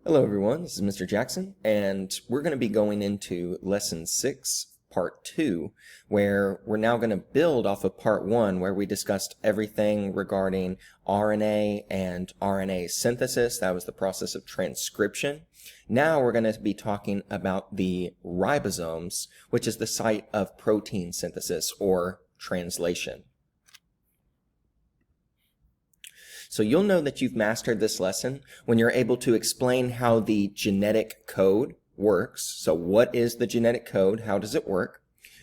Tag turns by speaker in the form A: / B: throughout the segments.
A: Hello everyone, this is Mr. Jackson, and we're going to be going into Lesson 6, Part 2, where we're now going to build off of Part 1, where we discussed everything regarding RNA and RNA synthesis. That was the process of transcription. Now we're going to be talking about the ribosomes, which is the site of protein synthesis or translation. So you'll know that you've mastered this lesson when you're able to explain how the genetic code works. So what is the genetic code? How does it work?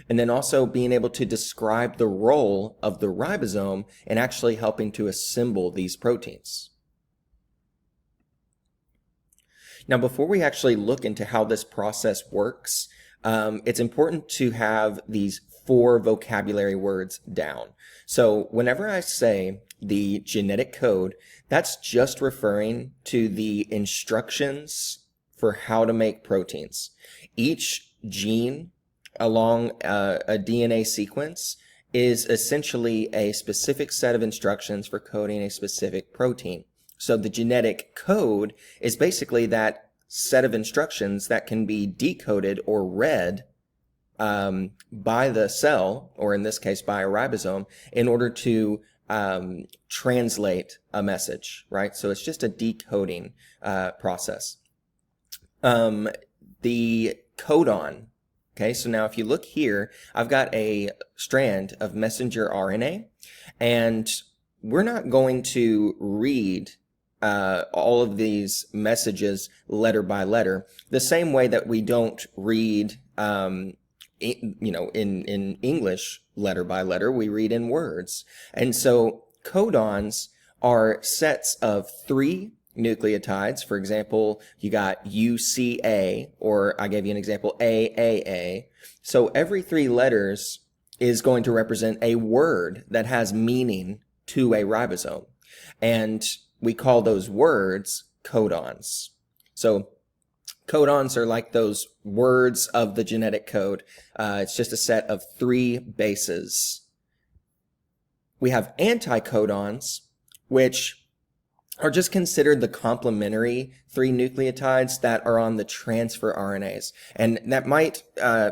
A: And then also being able to describe the role of the ribosome in actually helping to assemble these proteins. Now, before we actually look into how this process works, it's important to have these 4 vocabulary words down. So whenever I say the genetic code, that's just referring to the instructions for how to make proteins. Each gene along a DNA sequence is essentially a specific set of instructions for coding a specific protein. So the genetic code is basically that set of instructions that can be decoded or read by the cell, or in this case by a ribosome, in order to translate a message, right? So it's just a decoding process. The codon, okay, so now if you look here, I've got a strand of messenger RNA, and we're not going to read all of these messages letter by letter, the same way that we don't read in English letter by letter, we read in words. And so codons are sets of 3 nucleotides. For example, you got UCA, or I gave you an example, AAA. So every 3 letters is going to represent a word that has meaning to a ribosome. And we call those words codons. So codons are like those words of the genetic code. It's just a set of 3 bases. We have anticodons, which are just considered the complementary 3 nucleotides that are on the transfer RNAs. And that might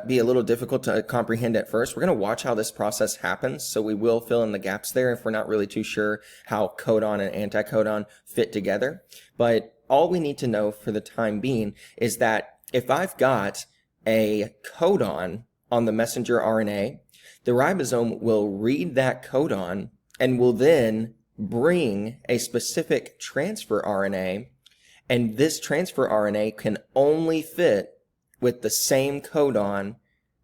A: be a little difficult to comprehend at first. We're going to watch how this process happens, so we will fill in the gaps there if we're not really too sure how codon and anticodon fit together. But all we need to know for the time being is that if I've got a codon on the messenger RNA, the ribosome will read that codon and will then bring a specific transfer RNA, and this transfer RNA can only fit with the same codon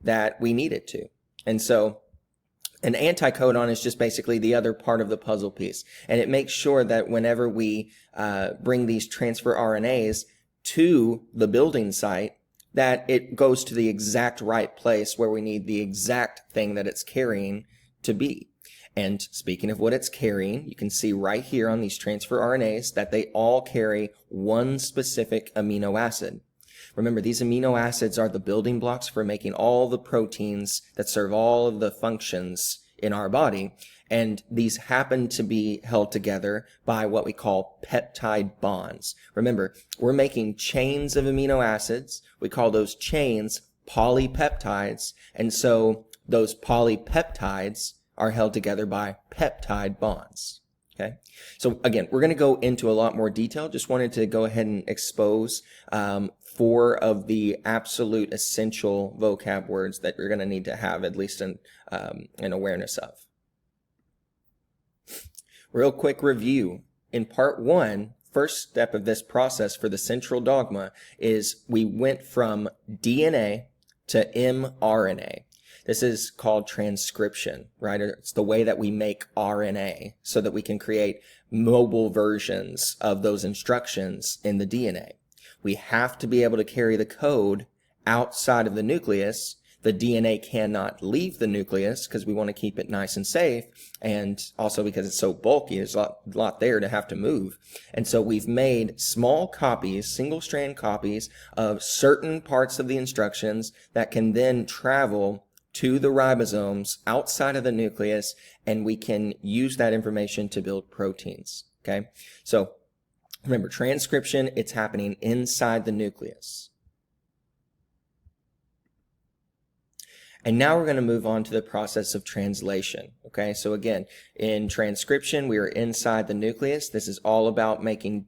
A: that we need it to. And so an anticodon is just basically the other part of the puzzle piece, and it makes sure that whenever we bring these transfer RNAs to the building site, that it goes to the exact right place where we need the exact thing that it's carrying to be. And speaking of what it's carrying, you can see right here on these transfer RNAs that they all carry one specific amino acid. Remember, these amino acids are the building blocks for making all the proteins that serve all of the functions in our body. And these happen to be held together by what we call peptide bonds. Remember, we're making chains of amino acids. We call those chains polypeptides. And so those polypeptides are held together by peptide bonds. Okay, so again, we're going to go into a lot more detail. Just wanted to go ahead and expose 4 of the absolute essential vocab words that you're going to need to have at least an awareness of. Real quick review. In part 1, first step of this process for the central dogma is we went from DNA to mRNA. This is called transcription, right? It's the way that we make RNA so that we can create mobile versions of those instructions in the DNA. We have to be able to carry the code outside of the nucleus. The DNA cannot leave the nucleus because we want to keep it nice and safe, and also because it's so bulky, there's a lot there to have to move. And so we've made small copies, single-strand copies of certain parts of the instructions that can then travel to the ribosomes outside of the nucleus, and we can use that information to build proteins. Okay, so Remember, transcription, it's happening inside the nucleus. And now we're going to move on to the process of translation. Okay, so again, in transcription, we are inside the nucleus. This is all about making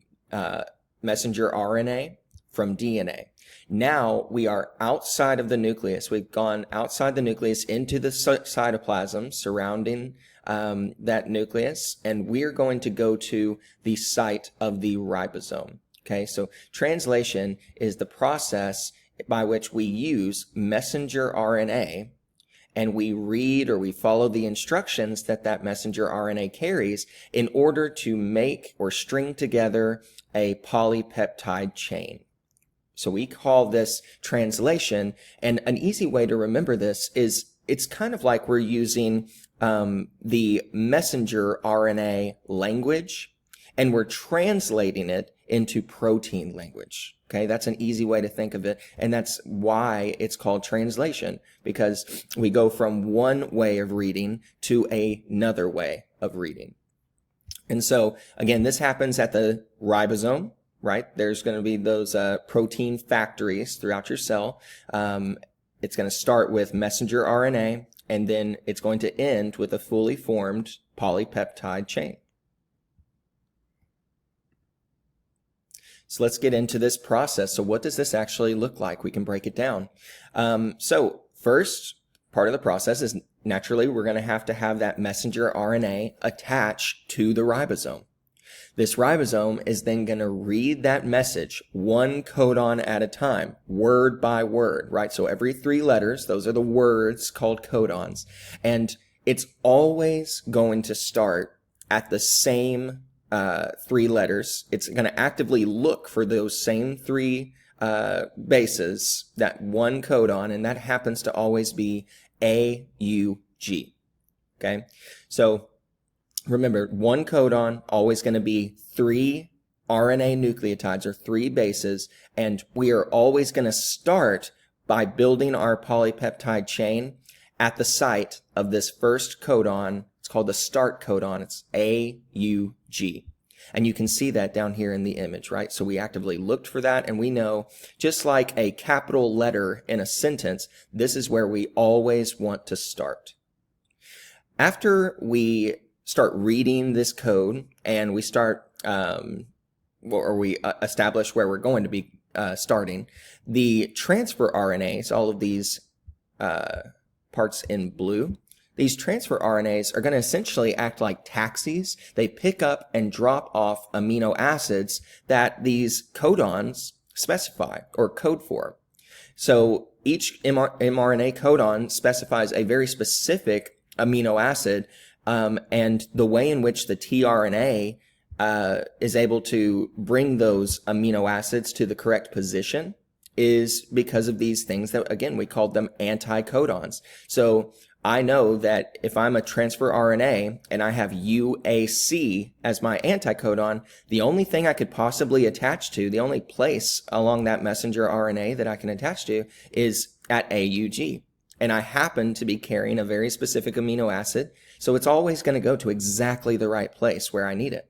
A: messenger RNA from DNA. Now we are outside of the nucleus. We've gone outside the nucleus into the cytoplasm surrounding that nucleus, and we're going to go to the site of the ribosome. Okay, so translation is the process by which we use messenger RNA and we read or we follow the instructions that that messenger RNA carries in order to make or string together a polypeptide chain. So we call this translation, and an easy way to remember this is it's kind of like we're using the messenger RNA language and we're translating it into protein language. Okay, that's an easy way to think of it, and that's why it's called translation, because we go from one way of reading to another way of reading. And so, again, this happens at the ribosome, right? There's going to be those protein factories throughout your cell. It's going to start with messenger RNA, and then it's going to end with a fully formed polypeptide chain. So let's get into this process. So what does this actually look like? We can break it down. So first part of the process is naturally we're going to have that messenger RNA attached to the ribosome. This ribosome is then going to read that message one codon at a time, word by word, right? So every 3 letters, those are the words called codons. And it's always going to start at the same 3 letters. It's going to actively look for those same 3 bases, that one codon, and that happens to always be AUG. Okay, so remember, one codon always going to be 3 RNA nucleotides or 3 bases, and we are always going to start by building our polypeptide chain at the site of this first codon. It's called the start codon. It's AUG. And you can see that down here in the image, right? So we actively looked for that, and we know, just like a capital letter in a sentence, this is where we always want to start. After we start reading this code and we start, we establish where we're going to be starting, the transfer RNAs, all of these parts in blue, these transfer RNAs are going to essentially act like taxis. They pick up and drop off amino acids that these codons specify or code for. So each mRNA codon specifies a very specific amino acid, and the way in which the tRNA is able to bring those amino acids to the correct position is because of these things that, again, we called them anticodons. So I know that if I'm a transfer RNA and I have UAC as my anticodon, the only thing I could possibly attach to, the only place along that messenger RNA that I can attach to is at AUG. And I happen to be carrying a very specific amino acid, so it's always going to go to exactly the right place where I need it.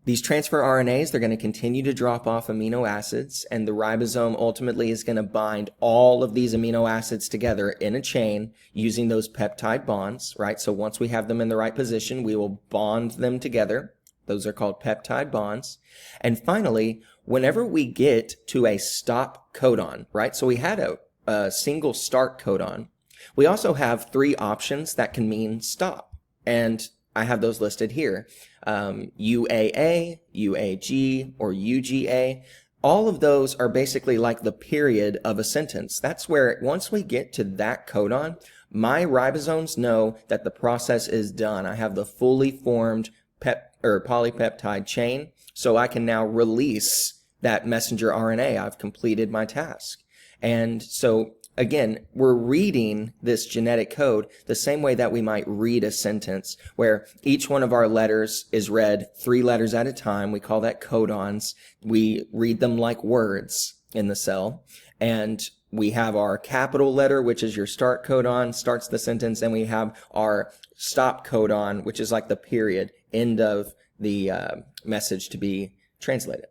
A: These transfer RNAs, they're going to continue to drop off amino acids, and the ribosome ultimately is going to bind all of these amino acids together in a chain using those peptide bonds, right? So once we have them in the right position, we will bond them together. Those are called peptide bonds. And finally, whenever we get to a stop codon, right? So we had a single start codon. We also have 3 options that can mean stop, and I have those listed here. UAA, UAG, or UGA. All of those are basically like the period of a sentence. That's where, once we get to that codon, my ribosomes know that the process is done. I have the fully formed polypeptide chain, so I can now release that messenger RNA. I've completed my task. And so, again, we're reading this genetic code the same way that we might read a sentence, where each one of our letters is read 3 letters at a time. We call that codons. We read them like words in the cell. And we have our capital letter, which is your start codon, starts the sentence, and we have our stop codon, which is like the period, end of the message to be translated.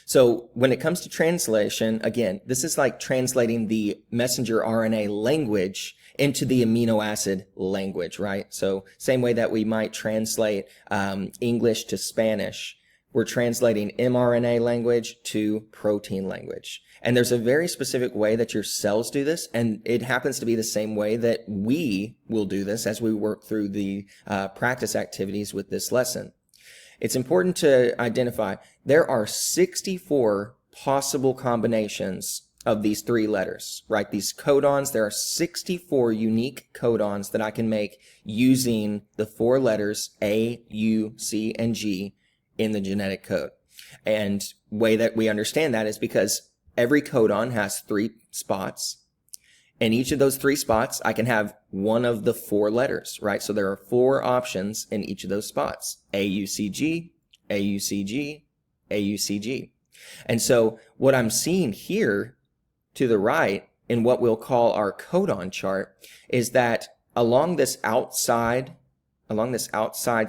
A: So when it comes to translation, again, this is like translating the messenger RNA language into the amino acid language, right? So same way that we might translate English to Spanish, we're translating mRNA language to protein language. And there's a very specific way that your cells do this, and it happens to be the same way that we will do this as we work through the practice activities with this lesson. It's important to identify there are 64 possible combinations of these three letters, right? These codons, there are 64 unique codons that I can make using the four letters A, U, C, and G in the genetic code. And way that we understand that is because every codon has 3 spots. In each of those 3 spots, I can have one of the 4 letters, right? So there are 4 options in each of those spots. AUCG, AUCG, AUCG. And so what I'm seeing here to the right in what we'll call our codon chart is that along this outside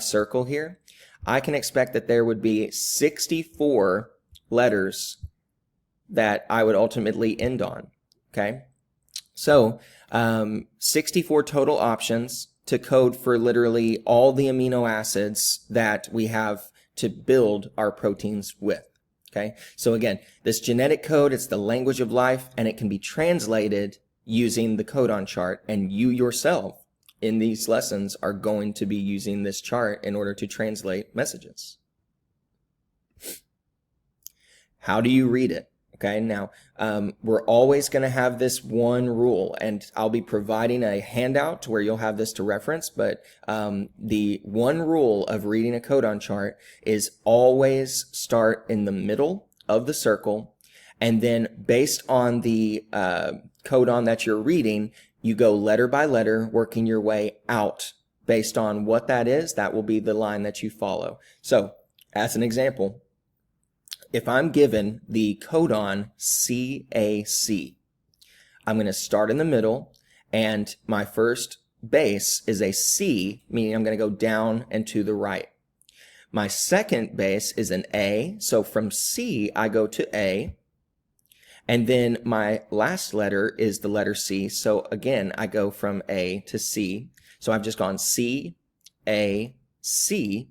A: circle here, I can expect that there would be 64 letters that I would ultimately end on, okay? So 64 total options to code for literally all the amino acids that we have to build our proteins with, okay? So again, this genetic code, it's the language of life, and it can be translated using the codon chart, and you yourself in these lessons are going to be using this chart in order to translate messages. How do you read it? Okay, now we're always going to have this one rule, and I'll be providing a handout where you'll have this to reference, but the one rule of reading a codon chart is always start in the middle of the circle, and then based on the codon that you're reading, you go letter by letter, working your way out. Based on what that is, that will be the line that you follow. So, as an example, if I'm given the codon CAC, I'm going to start in the middle, and my first base is a C, meaning I'm going to go down and to the right. My second base is an A, so from C I go to A, and then my last letter is the letter C, so again I go from A to C. So I've just gone C, A, C.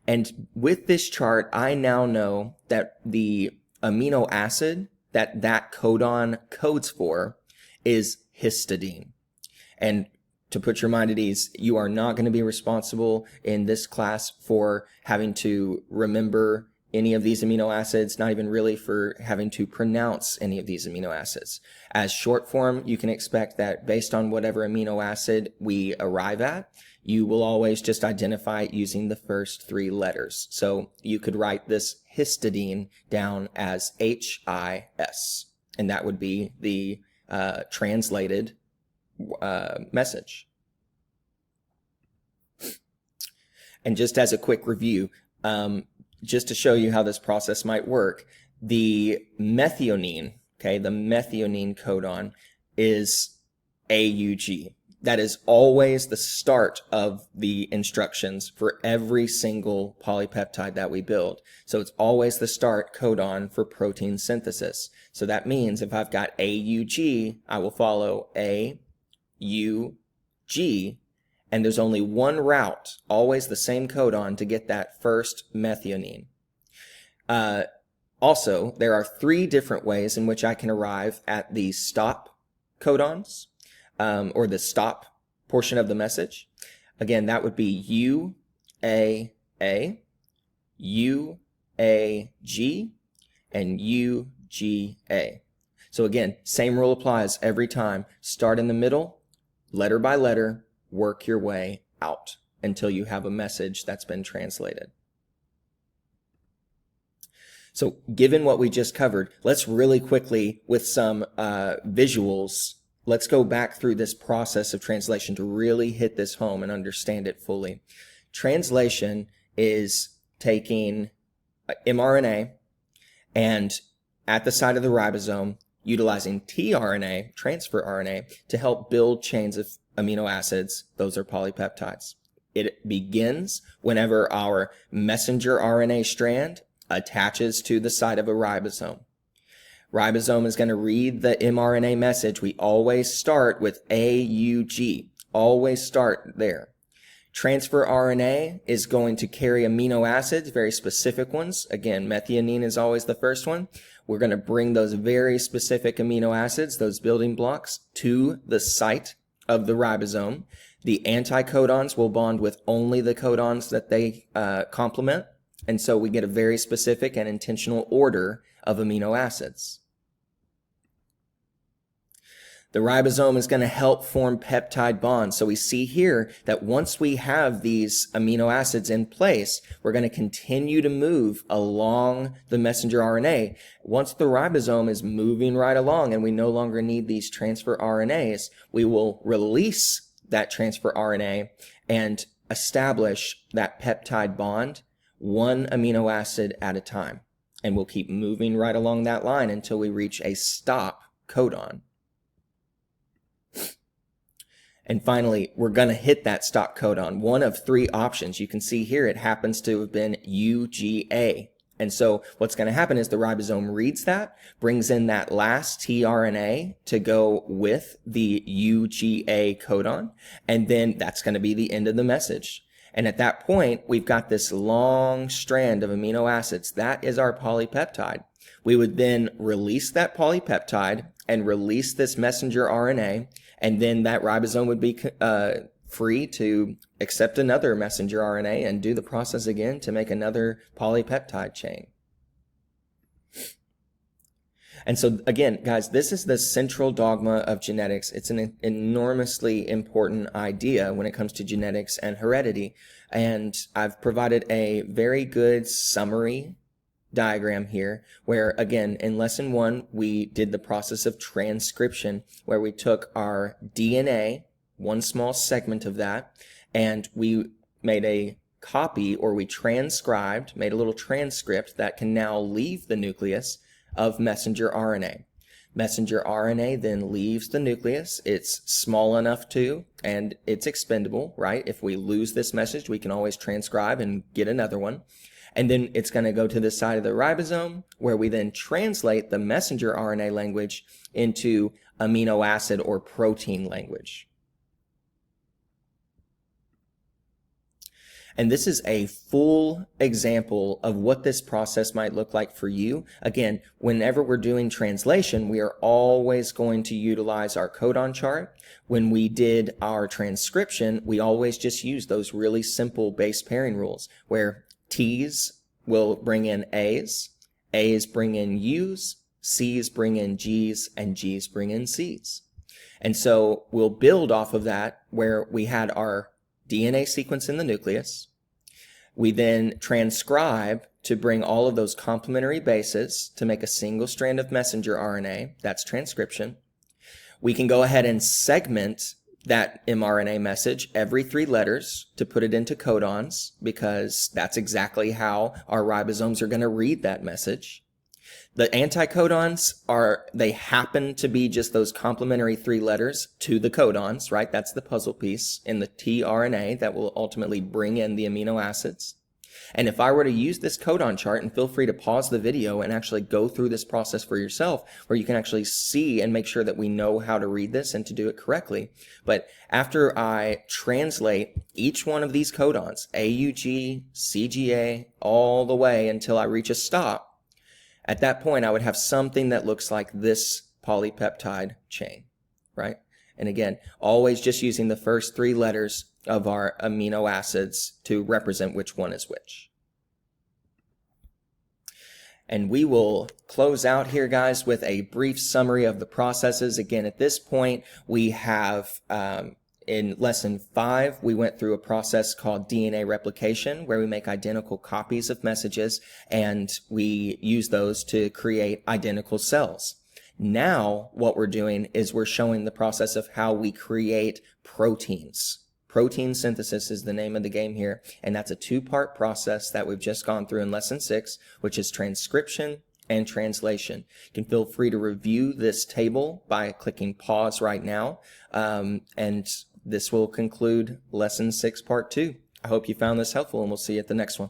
A: And with this chart, I now know that the amino acid that that codon codes for is histidine. And to put your mind at ease, you are not going to be responsible in this class for having to remember any of these amino acids, not even really for having to pronounce any of these amino acids. As short form, you can expect that based on whatever amino acid we arrive at, you will always just identify it using the first 3 letters. So you could write this histidine down as HIS, and that would be the translated message. And just as a quick review, just to show you how this process might work, the methionine, okay, the methionine codon is AUG. That is always the start of the instructions for every single polypeptide that we build. So it's always the start codon for protein synthesis. So that means if I've got AUG, I will follow AUG, and there's only one route, always the same codon to get that first methionine. Also, there are 3 different ways in which I can arrive at the stop codons, or the stop portion of the message. Again, that would be UAA, UAG, and UGA. So again, same rule applies every time. Start in the middle, letter by letter, work your way out until you have a message that's been translated. So given what we just covered, let's really quickly, with some visuals, let's go back through this process of translation to really hit this home and understand it fully. Translation is taking mRNA and at the side of the ribosome, utilizing tRNA, transfer RNA, to help build chains of amino acids. Those are polypeptides. It begins whenever our messenger RNA strand attaches to the site of a ribosome. Ribosome is going to read the mRNA message. We always start with AUG. Always start there. Transfer RNA is going to carry amino acids, very specific ones. Again, methionine is always the first one. We're going to bring those very specific amino acids, those building blocks, to the site of the ribosome. The anticodons will bond with only the codons that they complement. And so we get a very specific and intentional order of amino acids. The ribosome is going to help form peptide bonds. So we see here that once we have these amino acids in place, we're going to continue to move along the messenger RNA. Once the ribosome is moving right along and we no longer need these transfer RNAs, we will release that transfer RNA and establish that peptide bond one amino acid at a time. And we'll keep moving right along that line until we reach a stop codon. And finally, we're going to hit that stop codon. One of three options. You can see here it happens to have been UGA. And so what's going to happen is the ribosome reads that, brings in that last tRNA to go with the UGA codon, and then that's going to be the end of the message. And at that point, we've got this long strand of amino acids. That is our polypeptide. We would then release that polypeptide and release this messenger RNA, and then that ribosome would be free to accept another messenger RNA and do the process again to make another polypeptide chain. And so again, guys, this is the central dogma of genetics. It's an enormously important idea when it comes to genetics and heredity. And I've provided a very good summary diagram here where, again, in lesson 1, we did the process of transcription where we took our DNA, one small segment of that, and we made a copy, or we transcribed, made a little transcript that can now leave the nucleus of messenger RNA. Messenger RNA then leaves the nucleus. It's small enough to, and it's expendable, right? If we lose this message, we can always transcribe and get another one. And then it's going to go to the side of the ribosome, where we then translate the messenger RNA language into amino acid or protein language. And this is a full example of what this process might look like for you. Again, whenever we're doing translation, we are always going to utilize our codon chart. When we did our transcription, we always just use those really simple base pairing rules where T's will bring in A's, A's bring in U's, C's bring in G's, and G's bring in C's. And so we'll build off of that where we had our DNA sequence in the nucleus. We then transcribe to bring all of those complementary bases to make a single strand of messenger RNA. That's transcription. We can go ahead and segment that mRNA message every 3 letters to put it into codons, because that's exactly how our ribosomes are going to read that message. The anticodons they happen to be just those complementary 3 letters to the codons, right? That's the puzzle piece in the tRNA that will ultimately bring in the amino acids. And if I were to use this codon chart, and feel free to pause the video and actually go through this process for yourself, where you can actually see and make sure that we know how to read this and to do it correctly. But after I translate each one of these codons, AUG, CGA, all the way until I reach a stop, at that point, I would have something that looks like this polypeptide chain, right? And again, always just using the first 3 letters of our amino acids to represent which one is which. And we will close out here, guys, with a brief summary of the processes. Again, at this point, we have in lesson 5, we went through a process called DNA replication, where we make identical copies of messages, and we use those to create identical cells. Now, what we're doing is we're showing the process of how we create proteins. Protein synthesis is the name of the game here, and that's a 2-part process that we've just gone through in lesson 6, which is transcription and translation. You can feel free to review this table by clicking pause right now, and this will conclude lesson 6 part 2. I hope you found this helpful, and we'll see you at the next one.